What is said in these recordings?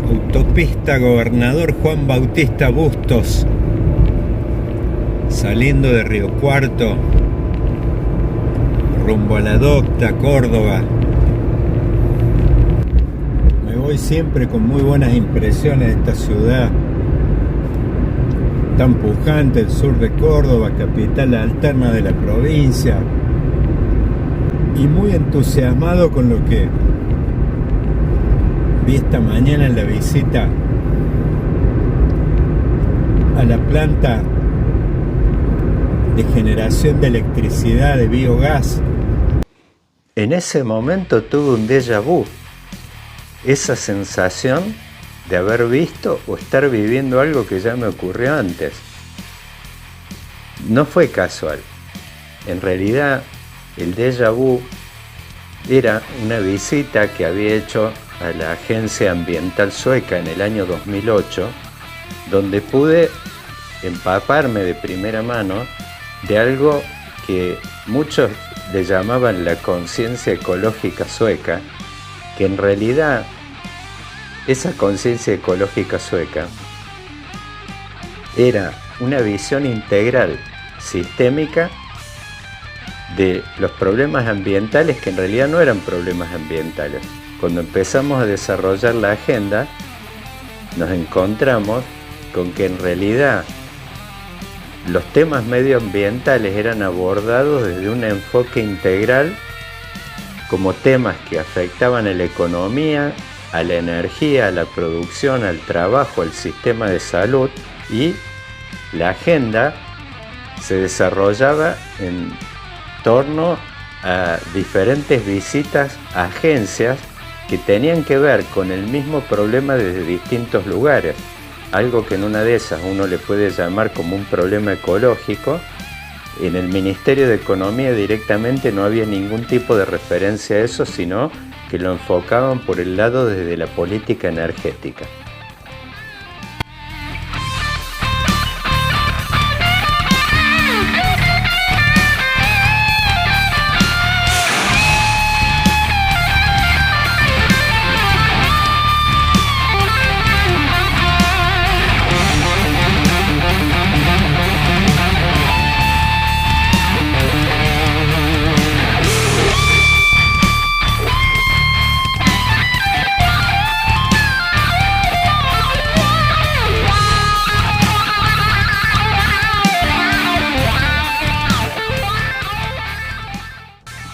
Autopista Gobernador Juan Bautista Bustos, saliendo de Río Cuarto, rumbo a la Docta, Córdoba. Me voy siempre con muy buenas impresiones de esta ciudad tan pujante, el sur de Córdoba, capital alterna de la provincia, y muy entusiasmado con lo que vi esta mañana en la visita a la planta de generación de electricidad de biogás. En ese momento tuve un déjà vu, esa sensación de haber visto o estar viviendo algo que ya me ocurrió antes. No fue casual. En realidad, el déjà vu era una visita que había hecho a la Agencia Ambiental Sueca en el año 2008, donde pude empaparme de primera mano de algo que muchos le llamaban la conciencia ecológica sueca, que en realidad esa conciencia ecológica sueca era una visión integral, sistémica, de los problemas ambientales que en realidad no eran problemas ambientales. Cuando empezamos a desarrollar la agenda, nos encontramos con que en realidad los temas medioambientales eran abordados desde un enfoque integral como temas que afectaban a la economía, a la energía, a la producción, al trabajo, al sistema de salud, y la agenda se desarrollaba en torno a diferentes visitas a agencias que tenían que ver con el mismo problema desde distintos lugares. Algo que en una de esas uno le puede llamar como un problema ecológico, en el Ministerio de Economía directamente no había ningún tipo de referencia a eso, sino que lo enfocaban por el lado desde la política energética.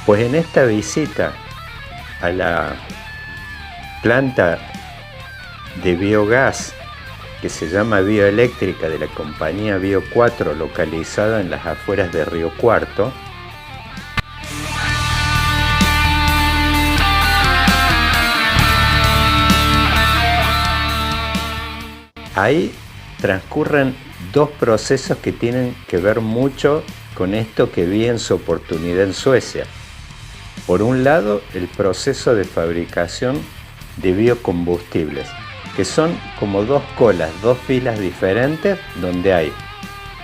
Pues en esta visita a la planta de biogás que se llama Bioeléctrica de la compañía Bio 4, localizada en las afueras de Río Cuarto, ahí transcurren dos procesos que tienen que ver mucho con esto que vi en su oportunidad en Suecia. Por un lado, el proceso de fabricación de biocombustibles, que son como dos colas, dos filas diferentes, donde hay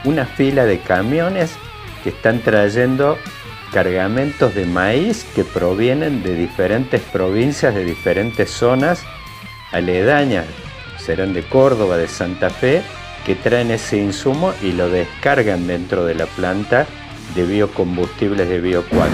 una fila de camiones que están trayendo cargamentos de maíz que provienen de diferentes provincias, de diferentes zonas aledañas, serán de Córdoba, de Santa Fe, que traen ese insumo y lo descargan dentro de la planta de biocombustibles de Bio 4.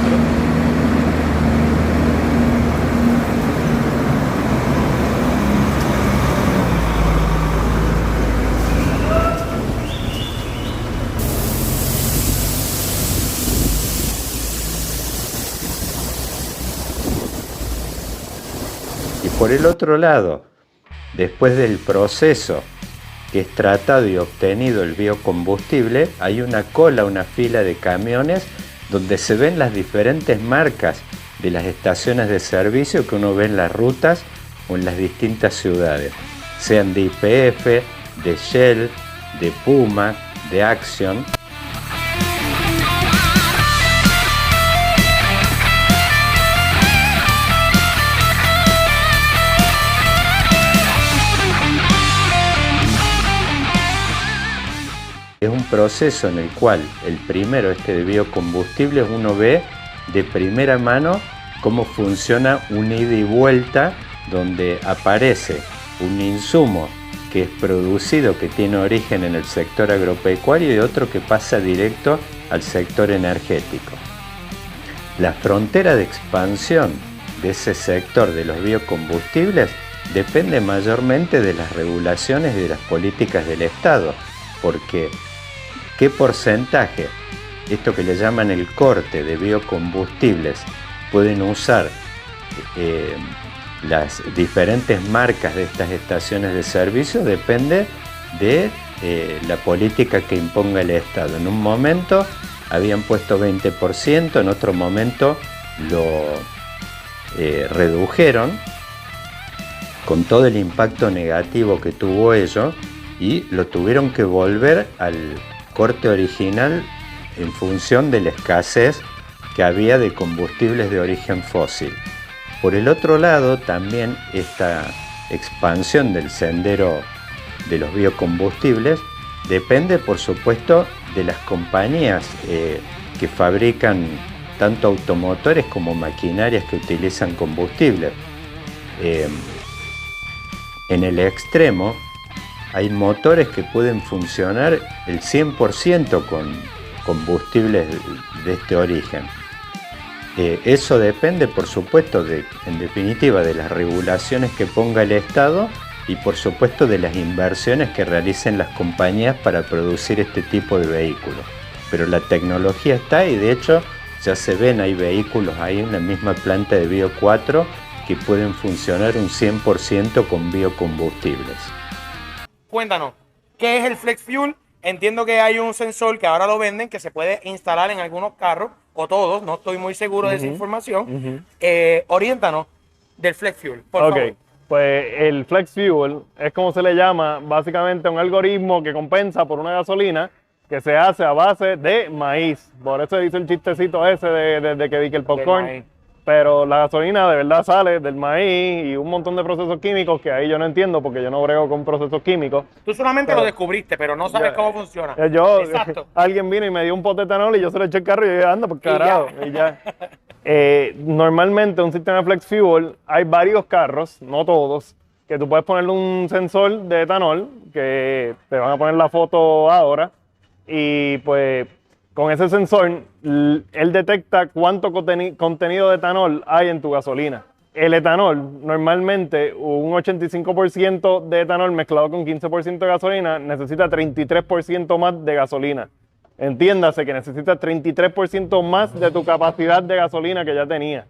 Y por el otro lado, después del proceso que es tratado y obtenido el biocombustible, hay una cola, una fila de camiones donde se ven las diferentes marcas de las estaciones de servicio que uno ve en las rutas o en las distintas ciudades, sean de YPF, de Shell, de Puma, de Action. Es un proceso en el cual el primero, de biocombustibles, uno ve de primera mano cómo funciona un ida y vuelta donde aparece un insumo que es producido, que tiene origen en el sector agropecuario, y otro que pasa directo al sector energético. La frontera de expansión de ese sector de los biocombustibles depende mayormente de las regulaciones y de las políticas del Estado, porque ¿qué porcentaje, esto que le llaman el corte de biocombustibles, pueden usar las diferentes marcas de estas estaciones de servicio? Depende de la política que imponga el Estado. En un momento habían puesto 20%, en otro momento lo redujeron con todo el impacto negativo que tuvo ello, y lo tuvieron que volver al corte original en función de la escasez que había de combustibles de origen fósil. Por el otro lado, también esta expansión del sendero de los biocombustibles depende, por supuesto, de las compañías que fabrican tanto automotores como maquinarias que utilizan combustible. En el extremo hay motores que pueden funcionar el 100% con combustibles de este origen. Eso depende, por supuesto, en definitiva, de las regulaciones que ponga el Estado y, por supuesto, de las inversiones que realicen las compañías para producir este tipo de vehículos. Pero la tecnología está, y de hecho ya se ven, hay vehículos ahí en la misma planta de Bio 4 que pueden funcionar un 100% con biocombustibles. Cuéntanos, ¿qué es el Flex Fuel? Entiendo que hay un sensor que ahora lo venden, que se puede instalar en algunos carros, o todos, no estoy muy seguro de esa información. Oriéntanos del Flex Fuel, por favor. Pues el Flex Fuel es como se le llama, básicamente un algoritmo que compensa por una gasolina que se hace a base de maíz. Por eso hice el chistecito ese de que vi que el popcorn. Pero la gasolina de verdad sale del maíz y un montón de procesos químicos que ahí yo no entiendo porque yo no brego con procesos químicos. Tú solamente lo descubriste, pero no sabes cómo funciona. Exacto. Alguien vino y me dio un pote de etanol y yo se lo eché al carro y yo dije, anda, pues carajo. Y ya. Normalmente un sistema de Flex Fuel, hay varios carros, no todos, que tú puedes ponerle un sensor de etanol, que te van a poner la foto ahora, y pues con ese sensor, él detecta cuánto contenido de etanol hay en tu gasolina. El etanol, normalmente un 85% de etanol mezclado con 15% de gasolina, necesita 33% más de gasolina. Entiéndase que necesitas 33% más de tu capacidad de gasolina que ya tenía.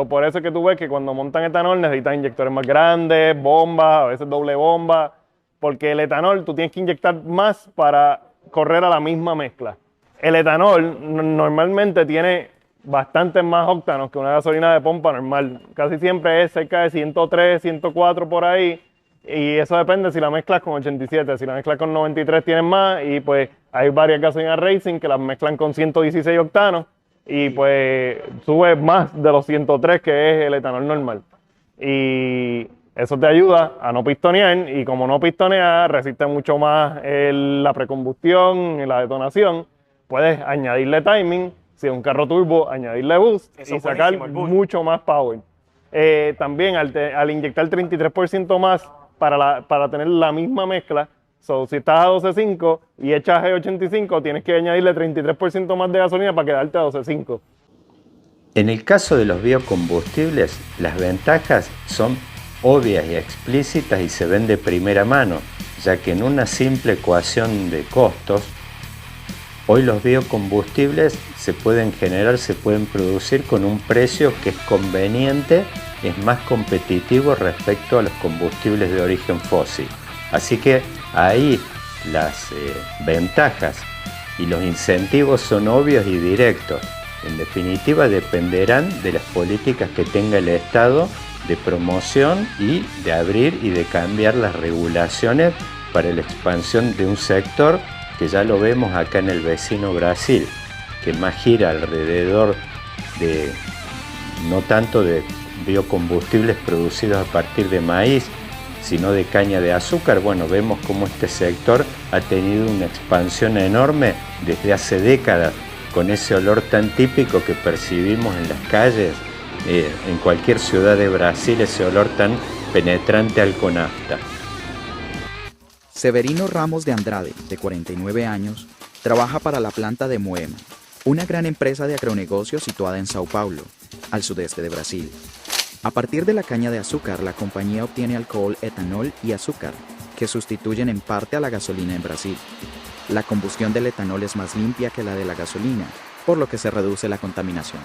Por eso es que tú ves que cuando montan etanol necesitan inyectores más grandes, bombas, a veces doble bomba, porque el etanol tú tienes que inyectar más para correr a la misma mezcla. El etanol normalmente tiene bastantes más octanos que una gasolina de pompa normal. Casi siempre es cerca de 103, 104 por ahí. Y eso depende si la mezclas con 87. Si la mezclas con 93 tienes más. Y pues hay varias gasolinas Racing que las mezclan con 116 octanos. Y pues sube más de los 103 que es el etanol normal. Y eso te ayuda a no pistonear. Y como no pistonea, resiste mucho más la precombustión y la detonación. Puedes añadirle timing, si es un carro turbo, añadirle boost y sacar mucho más power. También al inyectar 33% más para tener la misma mezcla, si estás a 12.5 y echas E85, tienes que añadirle 33% más de gasolina para quedarte a 12.5. En el caso de los biocombustibles, las ventajas son obvias y explícitas y se ven de primera mano, ya que en una simple ecuación de costos, hoy los biocombustibles se pueden producir con un precio que es conveniente, es más competitivo respecto a los combustibles de origen fósil. Así que ahí las ventajas y los incentivos son obvios y directos. En definitiva, dependerán de las políticas que tenga el Estado de promoción y de abrir y de cambiar las regulaciones para la expansión de un sector que ya lo vemos acá en el vecino Brasil, que más gira alrededor de, no tanto de biocombustibles producidos a partir de maíz, sino de caña de azúcar. Bueno, vemos cómo este sector ha tenido una expansión enorme desde hace décadas, con ese olor tan típico que percibimos en las calles, en cualquier ciudad de Brasil, ese olor tan penetrante alconafta. Severino Ramos de Andrade, de 49 años, trabaja para la planta de Moema, una gran empresa de agronegocios situada en Sao Paulo, al sudeste de Brasil. A partir de la caña de azúcar, la compañía obtiene alcohol, etanol y azúcar, que sustituyen en parte a la gasolina en Brasil. La combustión del etanol es más limpia que la de la gasolina, por lo que se reduce la contaminación.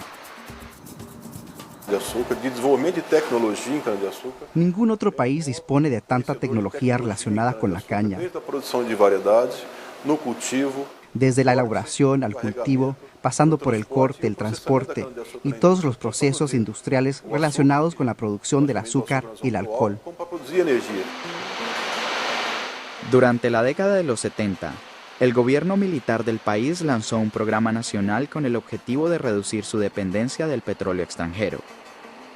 Ningún otro país dispone de tanta tecnología relacionada con la caña. Desde la elaboración al cultivo, pasando por el corte, el transporte y todos los procesos industriales relacionados con la producción del azúcar y el alcohol. Durante la década de los 70, el gobierno militar del país lanzó un programa nacional con el objetivo de reducir su dependencia del petróleo extranjero.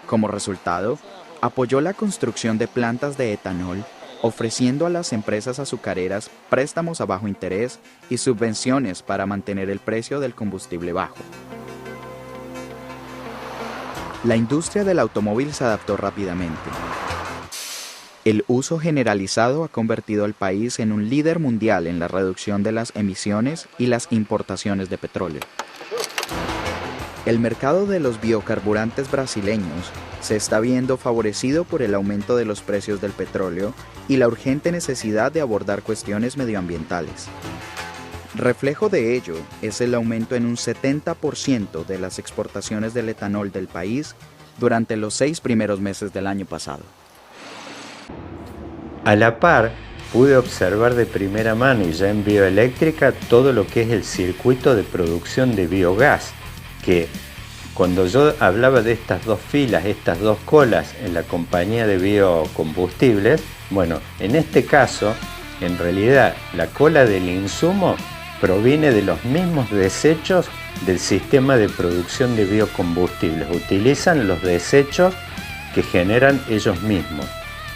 Como resultado, apoyó la construcción de plantas de etanol, ofreciendo a las empresas azucareras préstamos a bajo interés y subvenciones para mantener el precio del combustible bajo. La industria del automóvil se adaptó rápidamente. El uso generalizado ha convertido al país en un líder mundial en la reducción de las emisiones y las importaciones de petróleo. El mercado de los biocarburantes brasileños se está viendo favorecido por el aumento de los precios del petróleo y la urgente necesidad de abordar cuestiones medioambientales. Reflejo de ello es el aumento en un 70% de las exportaciones del etanol del país durante los 6 primeros meses del año pasado. A la par, pude observar de primera mano y ya en bioeléctrica todo lo que es el circuito de producción de biogás, que cuando yo hablaba de estas dos filas, estas dos colas en la compañía de biocombustibles, bueno, en este caso, en realidad la cola del insumo proviene de los mismos desechos del sistema de producción de biocombustibles. Utilizan los desechos que generan ellos mismos.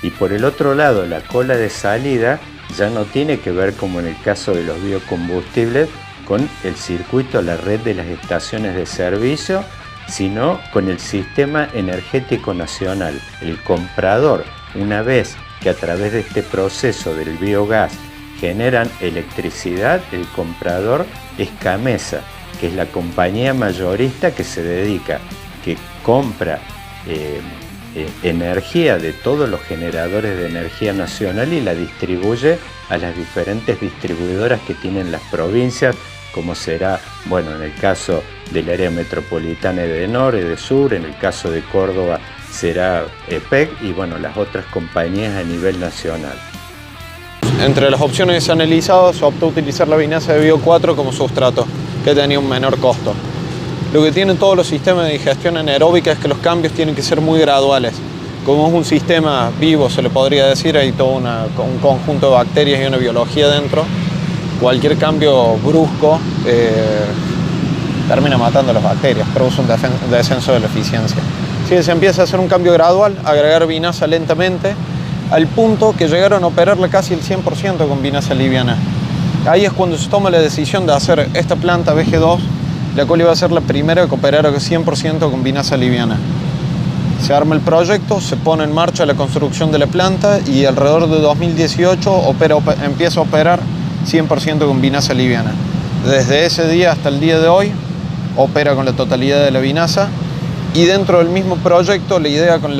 Y por el otro lado, la cola de salida ya no tiene que ver, como en el caso de los biocombustibles, con el circuito, la red de las estaciones de servicio, sino con el sistema energético nacional. El comprador, una vez que a través de este proceso del biogás generan electricidad, el comprador es Camesa, que es la compañía mayorista que se dedica, que compra energía de todos los generadores de energía nacional y la distribuye a las diferentes distribuidoras que tienen las provincias, como será, bueno, en el caso del área metropolitana de Norte, de Sur, en el caso de Córdoba será EPEC y bueno, las otras compañías a nivel nacional. Entre las opciones que se han analizado, se optó utilizar la vinaza de Bio4 como sustrato, que tenía un menor costo. Lo que tienen todos los sistemas de digestión anaeróbica es que los cambios tienen que ser muy graduales. Como es un sistema vivo, se le podría decir, hay todo un conjunto de bacterias y una biología dentro. Cualquier cambio brusco termina matando a las bacterias, produce un descenso de la eficiencia. Si se empieza a hacer un cambio gradual, agregar vinaza lentamente, al punto que llegaron a operarla casi el 100% con vinaza liviana. Ahí es cuando se toma la decisión de hacer esta planta VG2, la cual iba a ser la primera que operara 100% con vinaza liviana. Se arma el proyecto, se pone en marcha la construcción de la planta y alrededor de 2018 empieza a operar 100% con vinaza liviana. Desde ese día hasta el día de hoy opera con la totalidad de la vinaza y dentro del mismo proyecto la idea con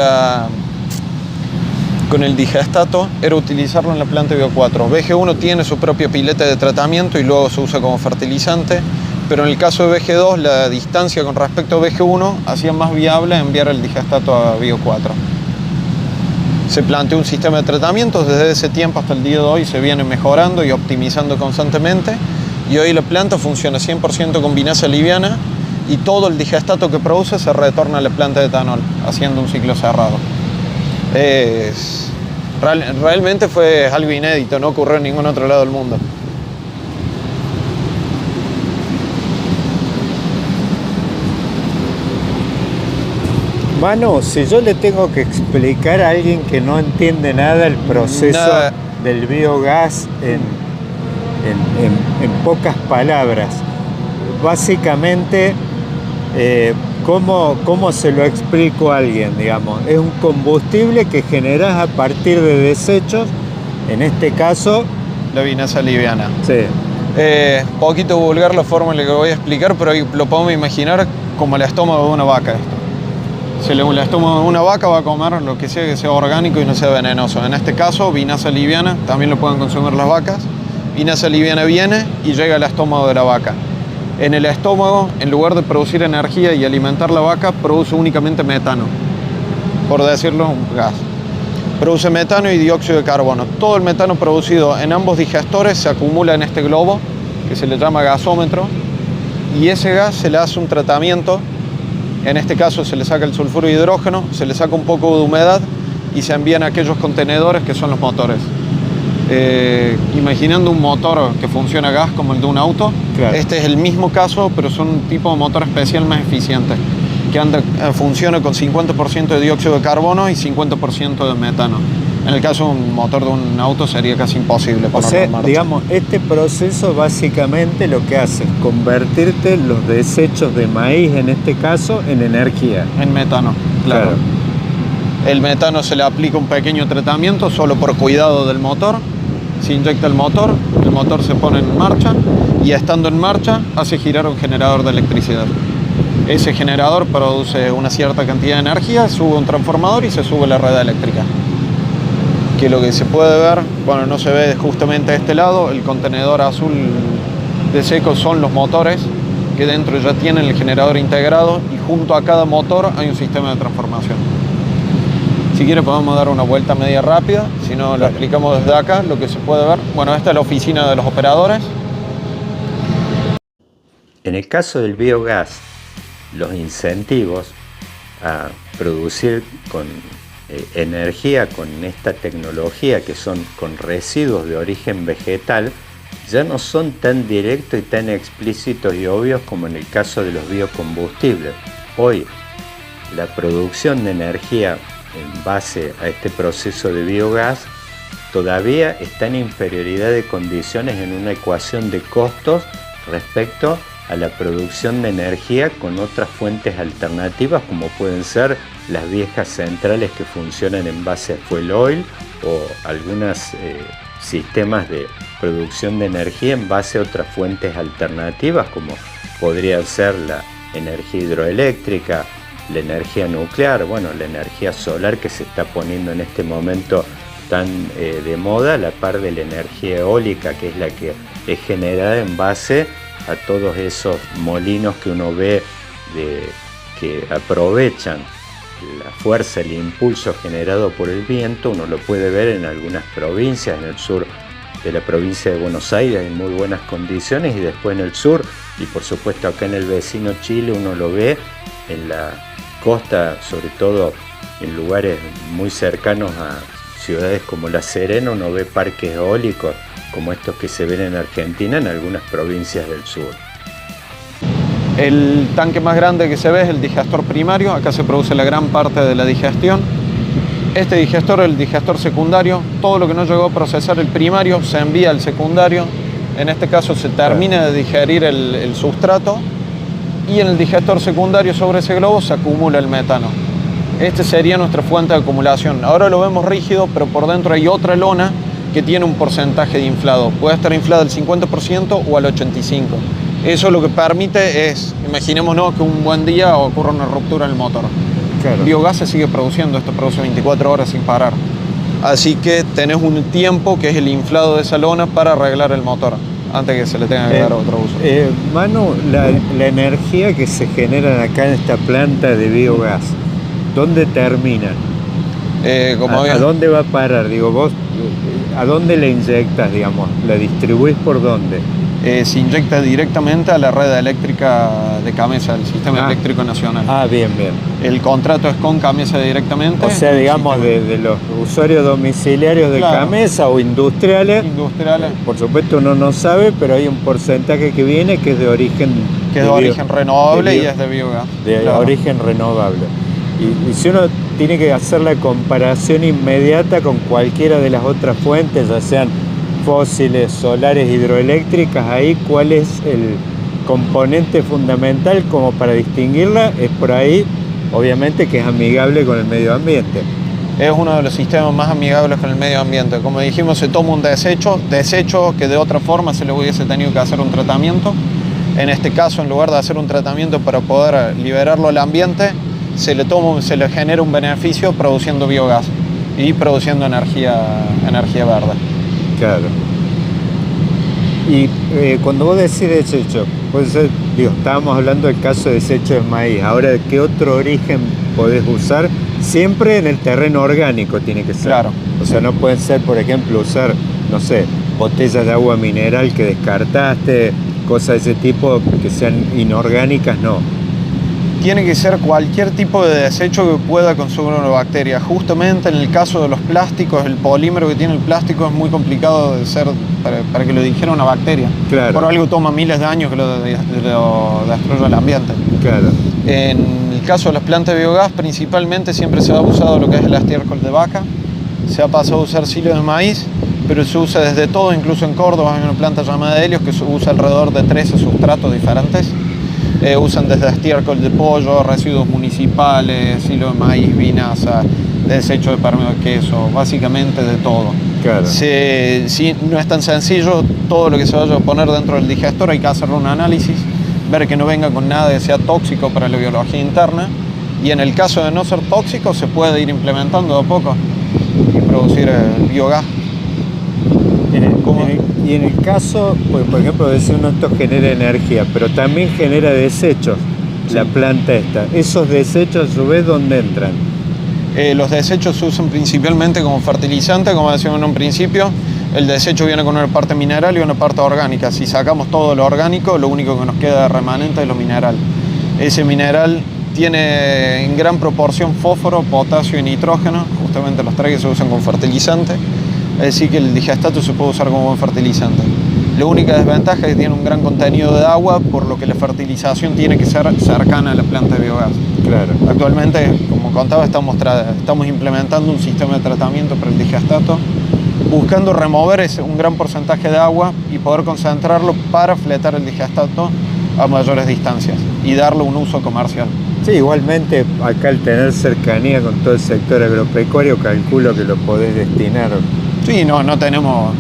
el digestato era utilizarlo en la planta Bio4. VG1 tiene su propia pileta de tratamiento y luego se usa como fertilizante, pero en el caso de VG2 la distancia con respecto a VG1 hacía más viable enviar el digestato a Bio4. Se planteó un sistema de tratamiento, desde ese tiempo hasta el día de hoy se viene mejorando y optimizando constantemente y hoy la planta funciona 100% con vinaza liviana y todo el digestato que produce se retorna a la planta de etanol, haciendo un ciclo cerrado. Realmente fue algo inédito, no ocurrió en ningún otro lado del mundo. Manu, si yo le tengo que explicar a alguien que no entiende nada el proceso del biogás en pocas palabras, básicamente ¿Cómo se lo explico a alguien, digamos? Es un combustible que generas a partir de desechos, en este caso... La vinaza liviana. Sí. Poquito vulgar la forma en la que voy a explicar, pero ahí lo podemos imaginar como el estómago de una vaca esto. Si el estómago de una vaca va a comer lo que sea orgánico y no sea venenoso. En este caso, vinaza liviana, también lo pueden consumir las vacas. Vinaza liviana viene y llega al estómago de la vaca. En el estómago, en lugar de producir energía y alimentar la vaca, produce únicamente metano, por decirlo, un gas. Produce metano y dióxido de carbono. Todo el metano producido en ambos digestores se acumula en este globo, que se le llama gasómetro, y ese gas se le hace un tratamiento. En este caso se le saca el sulfuro de hidrógeno, se le saca un poco de humedad y se envían a aquellos contenedores que son los motores. Imaginando un motor que funciona a gas como el de un auto, claro. Este es el mismo caso, pero son un tipo de motor especial más eficiente, que funciona con 50% de dióxido de carbono y 50% de metano. En el caso de un motor de un auto sería casi imposible ponerlo en marcha. Digamos, este proceso básicamente lo que hace es convertirte los desechos de maíz, en este caso, en energía. En metano, claro. El metano se le aplica un pequeño tratamiento solo por cuidado del motor. Se inyecta el motor se pone en marcha y estando en marcha hace girar un generador de electricidad. Ese generador produce una cierta cantidad de energía, sube un transformador y se sube la red eléctrica. Que lo que se puede ver, bueno, no se ve justamente a este lado, el contenedor azul de seco son los motores que dentro ya tienen el generador integrado y junto a cada motor hay un sistema de transformación. Si quiere podemos dar una vuelta media rápida, si no lo explicamos desde acá, lo que se puede ver. Bueno, esta es la oficina de los operadores. En el caso del biogás, los incentivos a producir con energía con esta tecnología, que son con residuos de origen vegetal, ya no son tan directos y tan explícitos y obvios como en el caso de los biocombustibles. Hoy, la producción de energía en base a este proceso de biogás todavía está en inferioridad de condiciones en una ecuación de costos respecto a la producción de energía con otras fuentes alternativas, como pueden ser las viejas centrales que funcionan en base a fuel oil o algunos sistemas de producción de energía en base a otras fuentes alternativas, como podría ser la energía hidroeléctrica, la energía nuclear, bueno, la energía solar que se está poniendo en este momento tan de moda, a la par de la energía eólica, que es la que es generada en base a todos esos molinos que uno ve que aprovechan la fuerza, el impulso generado por el viento. Uno lo puede ver en algunas provincias, en el sur de la provincia de Buenos Aires en muy buenas condiciones, y después en el sur, y por supuesto acá en el vecino Chile uno lo ve en la costa, sobre todo en lugares muy cercanos a ciudades como La Serena. Uno ve parques eólicos como estos que se ven en Argentina en algunas provincias del sur. El tanque más grande que se ve es el digestor primario. Acá se produce la gran parte de la digestión. Este digestor es el digestor secundario. Todo lo que no llegó a procesar el primario se envía al secundario. En este caso se termina de digerir el sustrato y en el digestor secundario sobre ese globo se acumula el metano. Este sería nuestra fuente de acumulación. Ahora lo vemos rígido, pero por dentro hay otra lona que tiene un porcentaje de inflado. Puede estar inflada al 50% o al 85%. Eso lo que permite es, imaginémonos que un buen día ocurra una ruptura en el motor. Claro. El biogás se sigue produciendo, esto produce 24 horas sin parar. Así que tenés un tiempo que es el inflado de esa lona para arreglar el motor, antes que se le tenga que dar otro uso. Manu, la energía que se genera acá en esta planta de biogás, ¿dónde termina? ¿A dónde va a parar? Digo, vos, ¿a dónde la inyectas, digamos? ¿La distribuís por dónde? Se inyecta directamente a la red eléctrica de Camesa, el Sistema Eléctrico Nacional. Bien. El contrato es con Camesa directamente. O sea, digamos, de los usuarios domiciliarios de Camesa o industriales. Por supuesto uno no sabe, pero hay un porcentaje que viene que es de origen... Que es de origen renovable y es de biogás. De origen renovable. Y si uno tiene que hacer la comparación inmediata con cualquiera de las otras fuentes, ya sean fósiles, solares, hidroeléctricas, ahí cuál es componente fundamental como para distinguirla es por ahí, obviamente, que es amigable con el medio ambiente. Es uno de los sistemas más amigables con el medio ambiente. Como dijimos, se toma un desecho que de otra forma se le hubiese tenido que hacer un tratamiento. En este caso, en lugar de hacer un tratamiento para poder liberarlo al ambiente, se le genera un beneficio produciendo biogás y produciendo energía verde. Claro. Y cuando vos decís desecho, pues, estábamos hablando del caso de desecho de maíz. Ahora, ¿qué otro origen podés usar? Siempre en el terreno orgánico tiene que ser. Claro. O sea, no pueden ser, por ejemplo, usar, no sé, botellas de agua mineral que descartaste, cosas de ese tipo que sean inorgánicas, no. Tiene que ser cualquier tipo de desecho que pueda consumir una bacteria. Justamente en el caso de los plásticos, el polímero que tiene el plástico es muy complicado de ser para que lo digiera una bacteria. Claro. Por algo toma miles de años que lo destruya el ambiente. Claro. En el caso de las plantas de biogás, principalmente siempre se ha usado lo que es el estiércol de vaca. Se ha pasado a usar silo de maíz, pero se usa desde todo, incluso en Córdoba hay una planta llamada Helios que usa alrededor de 13 sustratos diferentes. Usan desde estiércol de pollo, residuos municipales, silo de maíz, vinaza, desecho de perno de queso, básicamente de todo. Claro. Si no es tan sencillo, todo lo que se vaya a poner dentro del digestor hay que hacerle un análisis, ver que no venga con nada que sea tóxico para la biología interna, y en el caso de no ser tóxico se puede ir implementando de a poco y producir biogás. Y en el caso, pues, por ejemplo, decir esto genera energía, pero también genera desechos, sí. La planta esta. ¿Esos desechos a su vez dónde entran? Los desechos se usan principalmente como fertilizante, como decíamos en un principio. El desecho viene con una parte mineral y una parte orgánica. Si sacamos todo lo orgánico, lo único que nos queda de remanente es lo mineral. Ese mineral tiene en gran proporción fósforo, potasio y nitrógeno, justamente los tres que se usan como fertilizante. Es decir, que el digestato se puede usar como buen fertilizante. La única desventaja es que tiene un gran contenido de agua, por lo que la fertilización tiene que ser cercana a la planta de biogás. Claro. Actualmente, como contaba, estamos implementando un sistema de tratamiento para el digestato, buscando remover un gran porcentaje de agua y poder concentrarlo para fletar el digestato a mayores distancias y darle un uso comercial. Sí, igualmente acá al tener cercanía con todo el sector agropecuario, calculo que lo podés destinar. Sí,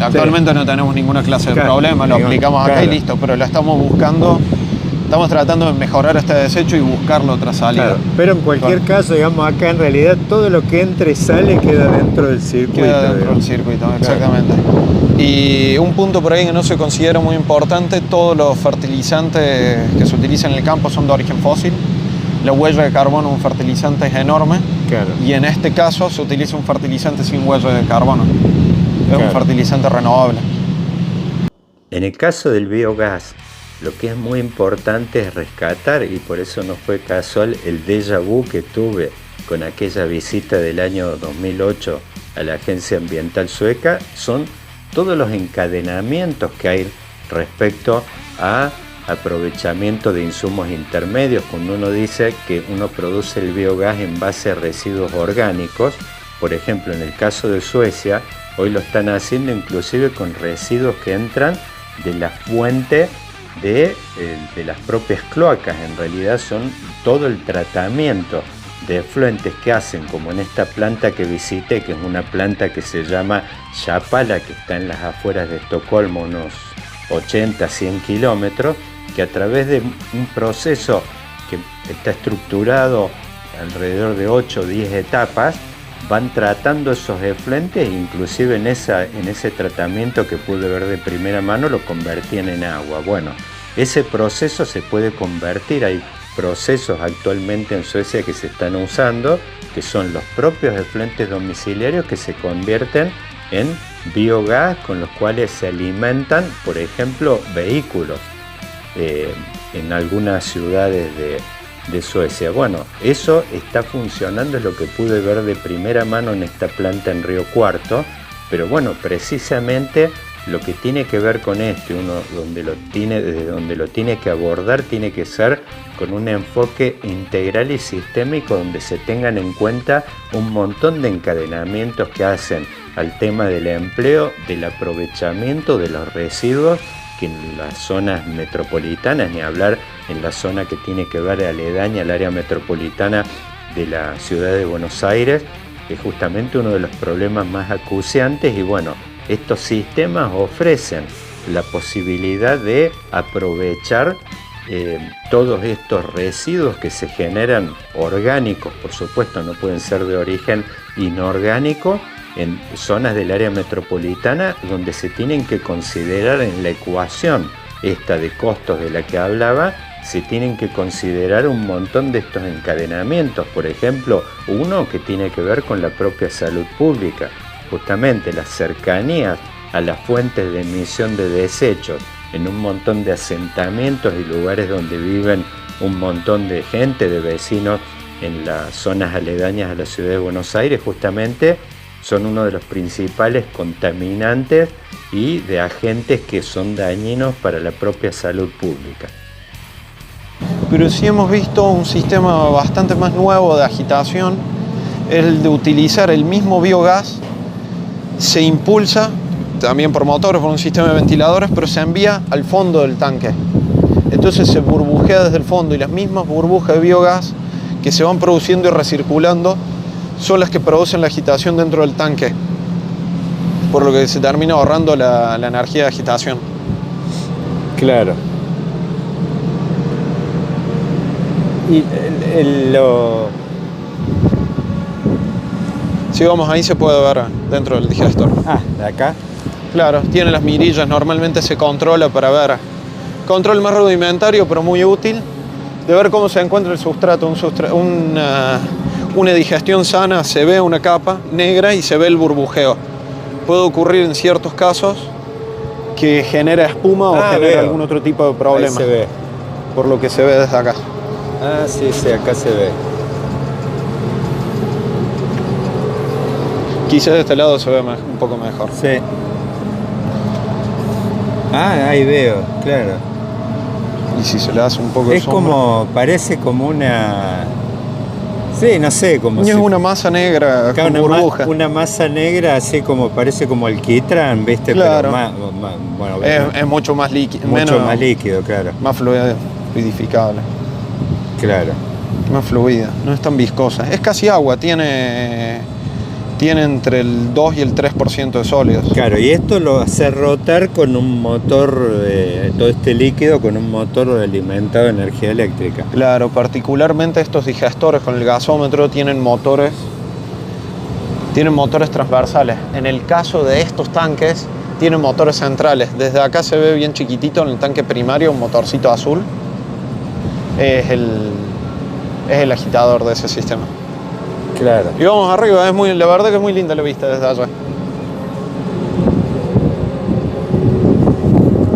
actualmente no tenemos ninguna clase de problema, lo aplicamos acá y listo, pero lo estamos buscando, estamos tratando de mejorar este desecho y buscarlo otra salida. Claro, pero en cualquier caso, digamos, acá en realidad todo lo que entra y sale queda dentro del circuito. Queda dentro del circuito, exactamente. Y un punto por ahí que no se considera muy importante, todos los fertilizantes que se utilizan en el campo son de origen fósil. La huella de carbono de un fertilizante es enorme, claro. Y en este caso se utiliza un fertilizante sin huella de carbono. Es un fertilizante renovable. En el caso del biogás, lo que es muy importante es rescatar, y por eso no fue casual el déjà vu que tuve con aquella visita del año 2008 a la Agencia Ambiental Sueca, son todos los encadenamientos que hay respecto a aprovechamiento de insumos intermedios. Cuando uno dice que uno produce el biogás en base a residuos orgánicos, por ejemplo, en el caso de Suecia, hoy lo están haciendo inclusive con residuos que entran de la fuente de las propias cloacas. En realidad son todo el tratamiento de efluentes que hacen, como en esta planta que visité, que es una planta que se llama Chapala, que está en las afueras de Estocolmo, unos 80-100 kilómetros, que a través de un proceso que está estructurado alrededor de 8 o 10 etapas, van tratando esos efluentes, inclusive en ese tratamiento que pude ver de primera mano lo convertían en agua. Bueno, ese proceso se puede convertir, hay procesos actualmente en Suecia que se están usando, que son los propios efluentes domiciliarios que se convierten en biogás, con los cuales se alimentan, por ejemplo, vehículos en algunas ciudades de Suecia. Bueno, eso está funcionando, es lo que pude ver de primera mano en esta planta en Río Cuarto, pero bueno, precisamente lo que tiene que ver con esto, uno desde donde lo tiene que abordar, tiene que ser con un enfoque integral y sistémico, donde se tengan en cuenta un montón de encadenamientos que hacen al tema del empleo, del aprovechamiento de los residuos, que en las zonas metropolitanas, ni hablar en la zona que tiene que ver aledaña al área metropolitana de la ciudad de Buenos Aires, es justamente uno de los problemas más acuciantes. Y bueno, estos sistemas ofrecen la posibilidad de aprovechar todos estos residuos que se generan orgánicos, por supuesto, no pueden ser de origen inorgánico, en zonas del área metropolitana donde se tienen que considerar en la ecuación esta de costos de la que hablaba, se tienen que considerar un montón de estos encadenamientos. Por ejemplo, uno que tiene que ver con la propia salud pública, justamente las cercanías a las fuentes de emisión de desechos en un montón de asentamientos y lugares donde viven un montón de gente, de vecinos en las zonas aledañas a la ciudad de Buenos Aires, justamente son uno de los principales contaminantes y de agentes que son dañinos para la propia salud pública. Pero sí hemos visto un sistema bastante más nuevo de agitación, el de utilizar el mismo biogás, se impulsa también por motores, por un sistema de ventiladores, pero se envía al fondo del tanque. Entonces se burbujea desde el fondo y las mismas burbujas de biogás que se van produciendo y recirculando son las que producen la agitación dentro del tanque, por lo que se termina ahorrando la energía de agitación. Claro. Y Si vamos ahí se puede ver dentro del digestor. Ah, de acá. Claro, tiene las mirillas, normalmente se controla para ver. Control más rudimentario, pero muy útil, de ver cómo se encuentra el sustrato. Una digestión sana, se ve una capa negra y se ve el burbujeo. Puede ocurrir en ciertos casos que genera espuma o genera algún otro tipo de problema. Ahí se ve. Por lo que se ve desde acá. Ah, sí, acá se ve. Quizás de este lado se ve un poco mejor. Sí. Ah, ahí veo, claro. Y si se le hace un poco de sombra. como, parece como una... Sí, no sé, como es una masa negra con burbuja. Una masa negra, así como, parece como alquitrán, ¿viste? Claro. Pero bueno, es mucho más líquido. Más líquido, claro. Más fluidificable. Claro. Más fluida, no es tan viscosa. Es casi agua, tiene entre el 2 y el 3% de sólidos. Claro, y esto lo hace rotar con un motor, todo este líquido con un motor alimentado de energía eléctrica. Claro, particularmente estos digestores con el gasómetro tienen motores transversales. En el caso de estos tanques, tienen motores centrales. Desde acá se ve bien chiquitito en el tanque primario un motorcito azul. Es el agitador de ese sistema. Claro. Y vamos arriba, la verdad que es muy linda la vista desde allá.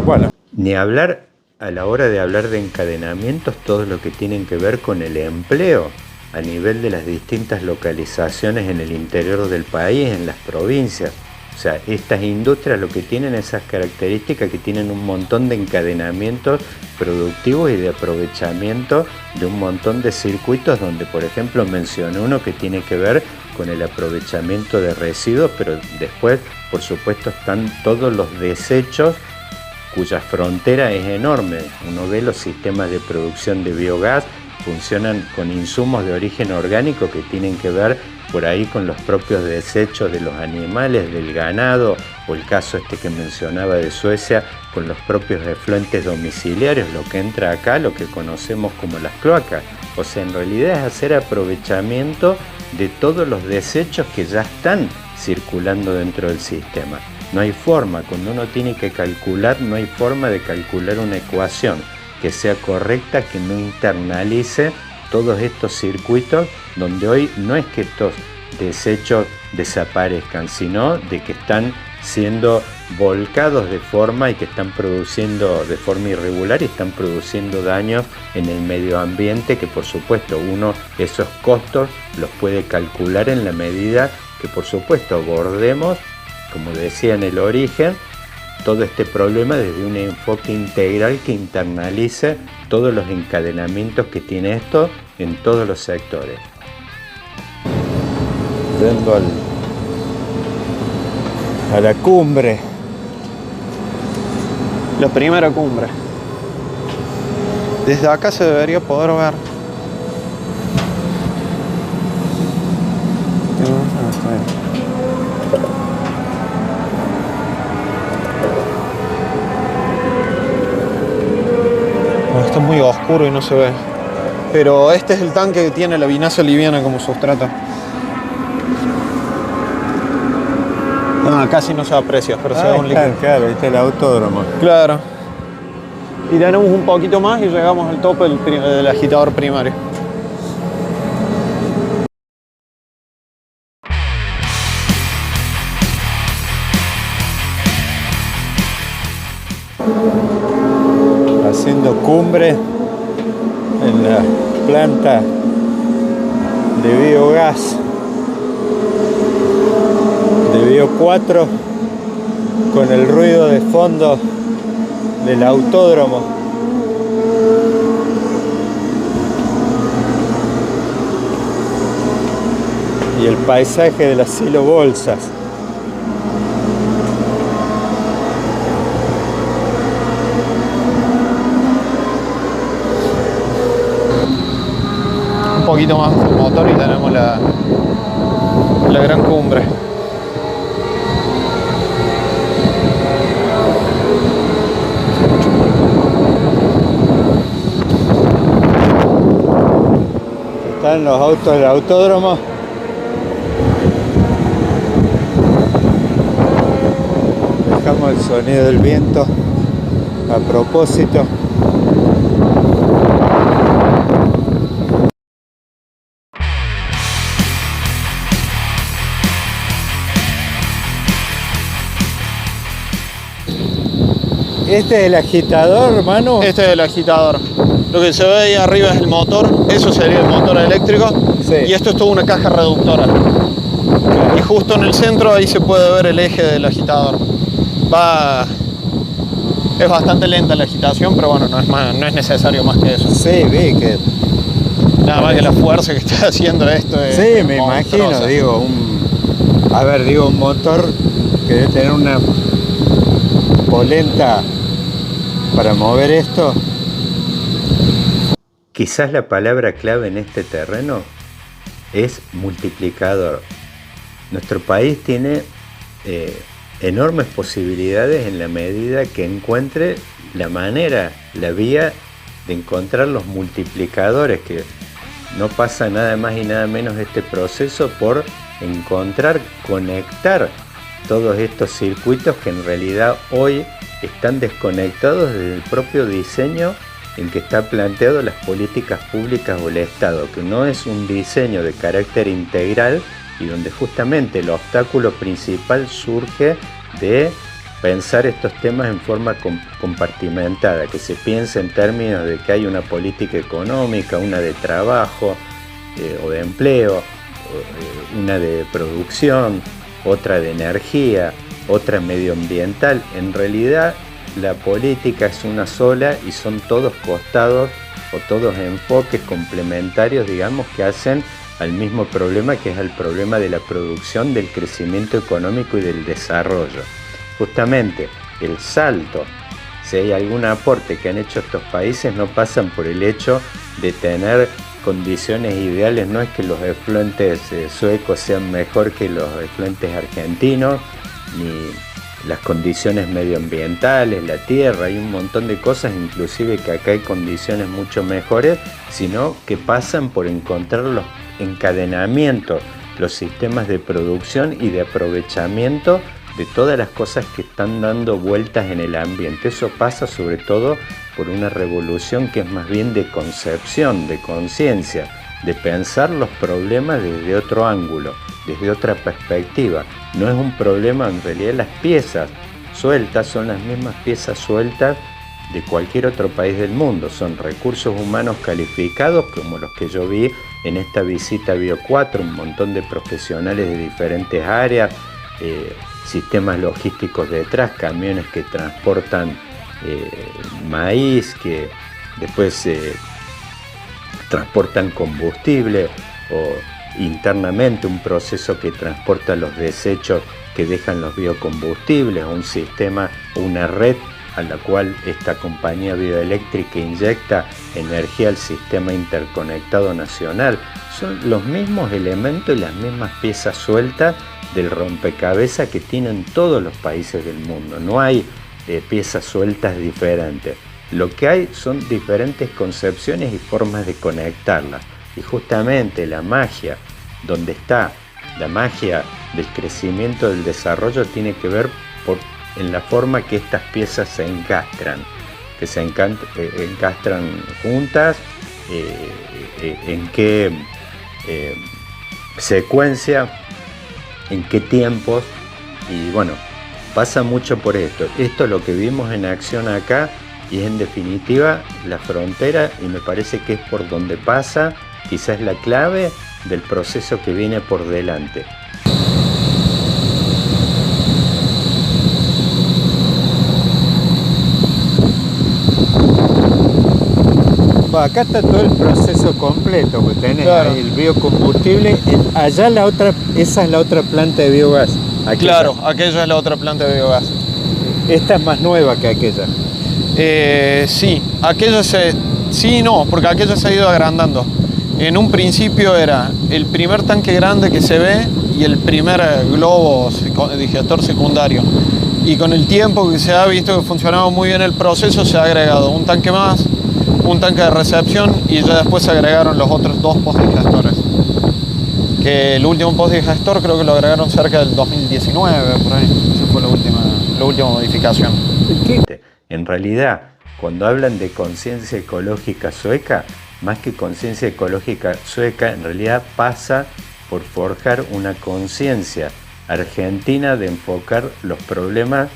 Bueno, ni hablar a la hora de hablar de encadenamientos, todo lo que tienen que ver con el empleo a nivel de las distintas localizaciones en el interior del país, en las provincias. O sea, estas industrias lo que tienen esas características que tienen un montón de encadenamientos productivos y de aprovechamiento de un montón de circuitos donde, por ejemplo, mencioné uno que tiene que ver con el aprovechamiento de residuos, pero después, por supuesto, están todos los desechos cuya frontera es enorme. Uno ve los sistemas de producción de biogás, funcionan con insumos de origen orgánico que tienen que ver por ahí con los propios desechos de los animales, del ganado, o el caso que mencionaba de Suecia, con los propios efluentes domiciliarios, lo que entra acá, lo que conocemos como las cloacas. O sea, en realidad es hacer aprovechamiento de todos los desechos que ya están circulando dentro del sistema. No hay forma, cuando uno tiene que calcular, no hay forma de calcular una ecuación que sea correcta, que no internalice todos estos circuitos donde hoy no es que estos desechos desaparezcan, sino de que están siendo volcados de forma y que están produciendo de forma irregular y están produciendo daños en el medio ambiente que por supuesto uno esos costos los puede calcular en la medida que por supuesto abordemos, como decía en el origen, todo este problema desde un enfoque integral que internalice todos los encadenamientos que tiene esto en todos los sectores. Yendo a la cumbre. La primera cumbre. Desde acá se debería poder ver. Está bien. Está muy oscuro y no se ve. Pero este es el tanque que tiene la vinaza liviana como sustrato. Casi no se aprecia, pero se ve un líquido. Claro, este es el autódromo. Claro. Y tenemos un poquito más y llegamos al tope del agitador primario. Haciendo cumbre en la planta de biogás de Bio 4 con el ruido de fondo del autódromo. Y el paisaje de las silobolsas. Un poquito más de motor y tenemos la gran cumbre. Están los autos del autódromo. Dejamos el sonido del viento a propósito. ¿Este es el agitador, hermano? Este es el agitador. Lo que se ve ahí arriba es el motor. Eso sería el motor eléctrico. Sí. Y esto es toda una caja reductora. Y justo en el centro ahí se puede ver el eje del agitador. Es bastante lenta la agitación, pero bueno, no es necesario más que eso. Sí, vi que... Nada más que la fuerza que está haciendo esto es Sí, me imagino, digo, un motor que debe tener una polenta para mover esto. Quizás la palabra clave en este terreno es multiplicador. Nuestro país tiene enormes posibilidades en la medida que encuentre la manera, la vía de encontrar los multiplicadores, que no pasa nada más y nada menos este proceso por encontrar, conectar todos estos circuitos que en realidad hoy están desconectados desde el propio diseño en que está planteado las políticas públicas o el Estado, que no es un diseño de carácter integral y donde justamente el obstáculo principal surge de pensar estos temas en forma compartimentada, que se piensa en términos de que hay una política económica, una de trabajo o de empleo, una de producción, otra de energía, otra medioambiental. En realidad la política es una sola y son todos costados o todos enfoques complementarios, digamos, que hacen al mismo problema, que es el problema de la producción, del crecimiento económico y del desarrollo. Justamente el salto, si hay algún aporte que han hecho estos países, no pasan por el hecho de tener condiciones ideales. No es que los efluentes suecos sean mejor que los efluentes argentinos, ni las condiciones medioambientales, la tierra, hay un montón de cosas, inclusive que acá hay condiciones mucho mejores, sino que pasan por encontrar los encadenamientos, los sistemas de producción y de aprovechamiento de todas las cosas que están dando vueltas en el ambiente. Eso pasa sobre todo por una revolución que es más bien de concepción, de conciencia, de pensar los problemas desde otro ángulo, desde otra perspectiva. No es un problema, en realidad las piezas sueltas son las mismas piezas sueltas de cualquier otro país del mundo. Son recursos humanos calificados como los que yo vi en esta visita a Bio 4, un montón de profesionales de diferentes áreas, sistemas logísticos detrás, camiones que transportan maíz, que después transportan combustible, o internamente un proceso que transporta los desechos que dejan los biocombustibles, un sistema, una red a la cual esta compañía bioeléctrica inyecta energía al sistema interconectado nacional, son los mismos elementos y las mismas piezas sueltas del rompecabezas que tienen todos los países del mundo. No hay piezas sueltas diferentes. Lo que hay son diferentes concepciones y formas de conectarlas. Y justamente la magia, donde está la magia del crecimiento, del desarrollo, tiene que ver en la forma que estas piezas se encastran, que se encastran juntas, en qué secuencia, en qué tiempos. Y bueno, pasa mucho por esto. Esto es lo que vimos en acción acá y es en definitiva la frontera, y me parece que es por donde pasa quizás la clave del proceso que viene por delante. Acá está todo el proceso completo, pues tenés claro. el biocombustible, allá esa es la otra planta de biogás. Claro, aquella es la otra planta de biogás. Esta es más nueva que aquella. Sí, sí y no, porque aquella se ha ido agrandando. En un principio era el primer tanque grande que se ve y el primer globo digestor secundario. Y con el tiempo que se ha visto que funcionaba muy bien el proceso, se ha agregado un tanque más, un tanque de recepción, y ya después se agregaron los otros 2 postdigestores. Que el último postdigestor creo que lo agregaron cerca del 2019, por ahí. Esa fue la última modificación. En realidad, cuando hablan de conciencia ecológica sueca, más que conciencia ecológica sueca, en realidad pasa por forjar una conciencia argentina de enfocar los problemas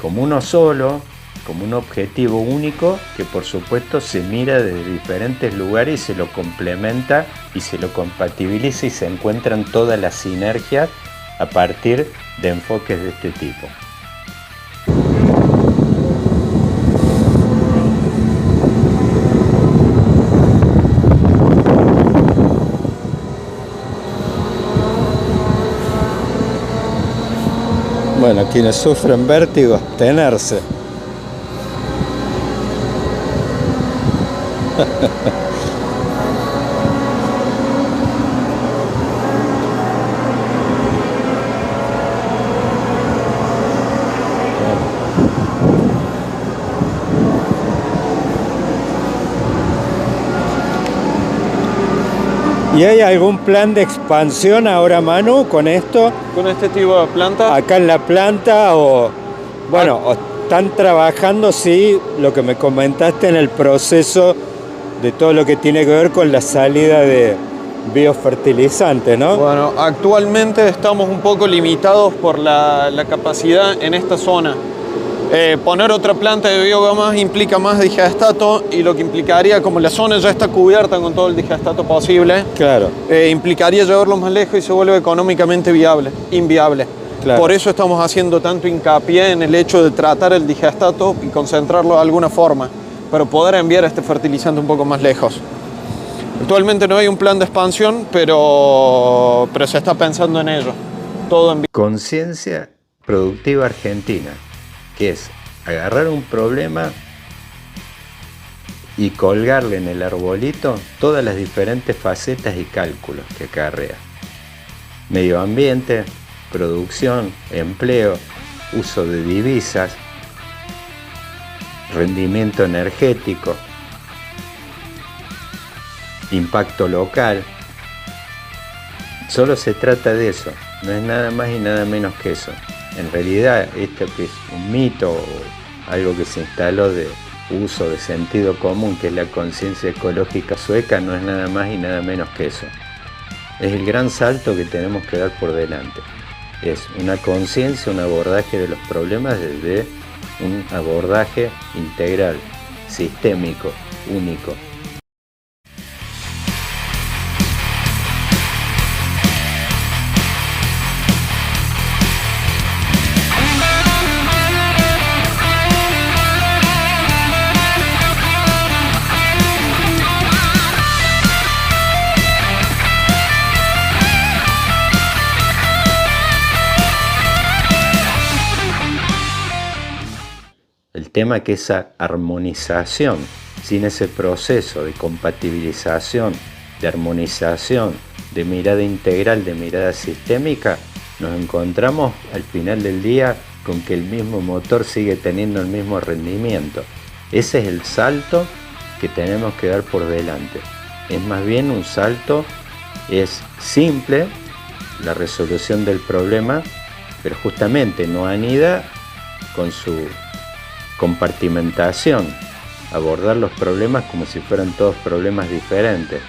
como uno solo, como un objetivo único, que por supuesto se mira desde diferentes lugares y se lo complementa y se lo compatibiliza y se encuentran todas las sinergias a partir de enfoques de este tipo. Bueno, quienes sufren vértigo, abstenerse. ¿Y hay algún plan de expansión ahora, Manu, con esto? ¿Con este tipo de planta? Acá en la planta o están trabajando, sí, lo que me comentaste en el proceso de todo lo que tiene que ver con la salida de biofertilizante, ¿no? Bueno, actualmente estamos un poco limitados por la capacidad en esta zona. Poner otra planta de biogama implica más digestato, y lo que implicaría, como la zona ya está cubierta con todo el digestato posible, claro, implicaría llevarlo más lejos y se vuelve económicamente inviable. Claro. Por eso estamos haciendo tanto hincapié en el hecho de tratar el digestato y concentrarlo de alguna forma, para poder enviar este fertilizante un poco más lejos. Actualmente no hay un plan de expansión, pero se está pensando en ello. Todo en Conciencia productiva argentina, que es agarrar un problema y colgarle en el arbolito todas las diferentes facetas y cálculos que acarrea. Medio ambiente, producción, empleo, uso de divisas, rendimiento energético, impacto local. Solo se trata de eso, no es nada más y nada menos que eso. En realidad, esto que es un mito o algo que se instaló de uso de sentido común, que es la conciencia ecológica sueca, no es nada más y nada menos que eso. Es el gran salto que tenemos que dar por delante. Es una conciencia, un abordaje de los problemas desde un abordaje integral, sistémico, único. El tema que esa armonización, sin ese proceso de compatibilización, de armonización, de mirada integral, de mirada sistémica, nos encontramos al final del día con que el mismo motor sigue teniendo el mismo rendimiento. Ese es el salto que tenemos que dar por delante. Es más bien un salto, es simple la resolución del problema, pero justamente no anida con su compartimentación, abordar los problemas como si fueran todos problemas diferentes.